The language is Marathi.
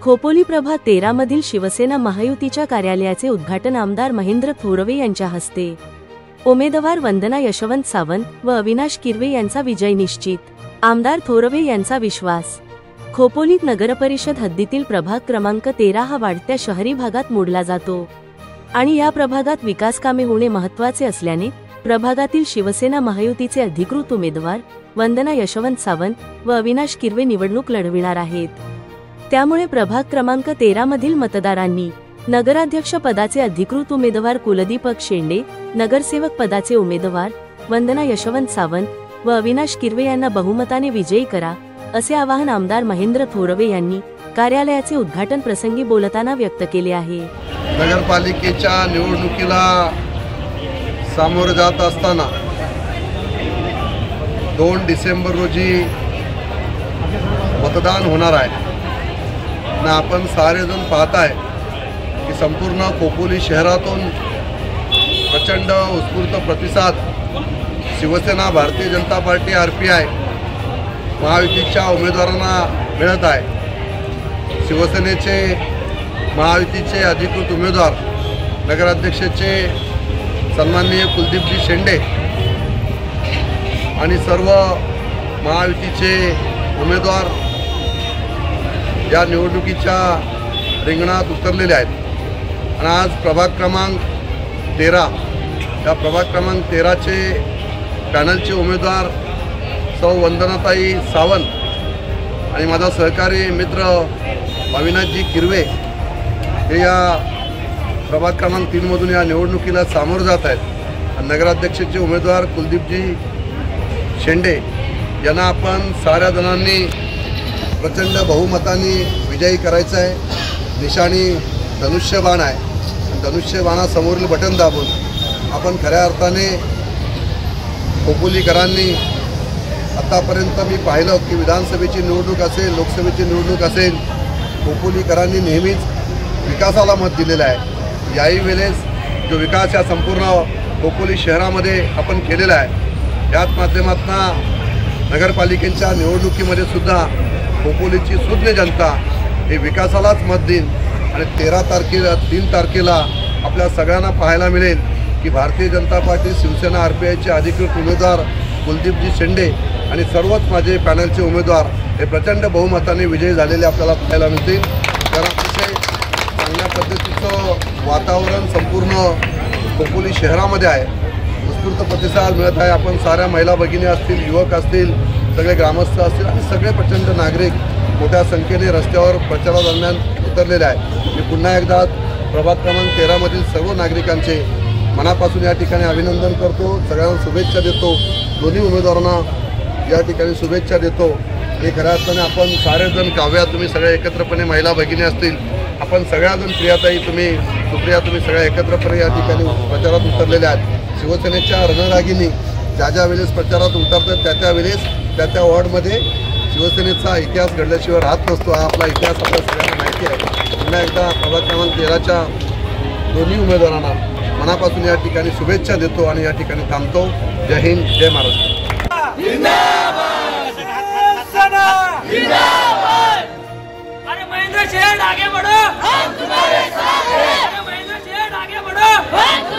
खोपोली प्रभाग 13 मधील शिवसेना महायुतीच्या कार्यालयाचे उद्घाटन आमदार महेंद्र थोरवे यांच्या हस्ते। उमेदवार वंदना यशवंत सावंत व अविनाश किरवे यांचा विजय निश्चित। आमदार थोरवे यांचा विश्वास। खोपोली नगरपरिषद हद्दीतील प्रभाग क्रमांक 13 हा वाढत्या शहरी भागात मोडला जातो आणि या प्रभागात विकास कामे होणे महत्त्वाचे असल्याने प्रभागातील शिवसेना महायुतीचे अधिकृत उमेदवार वंदना यशवंत सावंत व अविनाश किरवे निवडणूक लढविणार आहेत। त्यामुळे प्रभाग क्रमांक 13 मधील मतदारांनी नगराध्यक्ष पदाचे अधिकृत उमेदवार कुलदीपक शेंडे, नगरसेवक पदाचे उमेदवार वंदना यशवंत सावंत व अविनाश किरवे यांना बहुमताने विजयी करा, असे आवाहन आमदार महेंद्र थोरवे यांनी कार्यालयाचे उद्घाटन प्रसंगी बोलताना व्यक्त केले आहे। नगरपालिकेच्या निवडणुकीला सामोरे जात असताना 2 डिसेंबर रोजी मतदान होणार आहे ना। आपण सारेजण पाहताय की संपूर्ण खोपोली शहरातून प्रचंड उत्स्फूर्त प्रतिसाद शिवसेना, भारतीय जनता पार्टी, RPI महायुतीच्या उमेदवारांना मिळत आहे। शिवसेनेचे महायुतीचे अधिकृत उमेदवार नगराध्यक्षाचे सन्माननीय कुलदीपजी शेंडे आणि सर्व महायुतीचे उमेदवार या निवडणुकीच्या रिंगणात उतरलेले आहेत। आणि आज प्रभाग क्रमांक 13 या प्रभाग क्रमांक 13चे पॅनलचे उमेदवार सौ वंदनाताई सावंत आणि माझा सहकारी मित्र अविनाशजी किरवे हे या प्रभाग क्रमांक 3 मधून या निवडणुकीला सामोरे जात आहेत। नगराध्यक्षाचे उमेदवार कुलदीपजी शेंडे यांना आपण साऱ्या जणांनी प्रचंड बहुमताने विजयी करायचं आहे। निशाणी धनुष्यबाण आहे। धनुष्यबाणासमोरील बटन दाबून आपण खऱ्या अर्थाने खोपोलीकरांनी आतापर्यंत मी पाहिलं की विधानसभेची निवडणूक असेल, लोकसभेची निवडणूक असेल, खोपोलीकरांनी नेहमीच विकासाला मत दिलेलं आहे। याही वेळेस जो विकास या संपूर्ण खोपोली शहरामध्ये आपण केलेला आहे, याच माध्यमातून नगरपालिकेच्या निवडणुकीमध्ये सुद्धा खोपोलीची सुज्ञ जनता हे विकासालाच मत देईल। आणि 3 तारखेला आपल्या सगळ्यांना पाहायला मिळेल की भारतीय जनता पार्टी, शिवसेना, RPIचे अधिकृत उमेदवार कुलदीपजी शेंडे आणि सर्वच माझे पॅनलचे उमेदवार हे प्रचंड बहुमताने विजयी झालेले आपल्याला पाहायला मिळतील। तर अतिशय चांगल्या पद्धतीचं वातावरण संपूर्ण खोपोली शहरामध्ये आहे। उत्स्फूर्त प्रतिसाद मिळत आहे। आपण साऱ्या महिला भगिनी असतील, युवक असतील, सगळे ग्रामस्थ असतील आणि सगळे प्रचंड नागरिक मोठ्या संख्येने रस्त्यावर प्रचारादरम्यान उतरलेले आहेत। मी पुन्हा एकदा प्रभाग क्रमांक 13 मधील सर्व नागरिकांचे मनापासून या ठिकाणी अभिनंदन करतो, सगळ्यांना शुभेच्छा देतो। दोन्ही उमेदवारांना या ठिकाणी शुभेच्छा देतो। हे खऱ्या अर्थाने आपण सारेजण काव्या, तुम्ही सगळे एकत्रपणे, महिला भगिनी असतील, आपण सगळ्याजण, प्रियाताई, तुम्ही, सुप्रिया, तुम्ही सगळ्या एकत्रपणे या ठिकाणी प्रचारात उतरलेले आहेत। शिवसेनेच्या रणरागिनी ज्या वेळेस प्रचारात उतरतात त्या वेळेस त्या वॉर्डमध्ये शिवसेनेचा इतिहास घडल्याशिवाय राहत नसतो। हा आपला इतिहास आपल्या सगळ्यांना माहिती आहे। पुन्हा एकदा प्रभाग क्रमांक 13च्या दोन्ही उमेदवारांना मनापासून या ठिकाणी शुभेच्छा देतो आणि या ठिकाणी थांबतो। जय हिंद, जय महाराष्ट्र। अरे महेंद्र शेठ आगे बढ़ो, हम तुम्हारे साथ हैं। अरे महेंद्र शेठ आगे बढ़ो,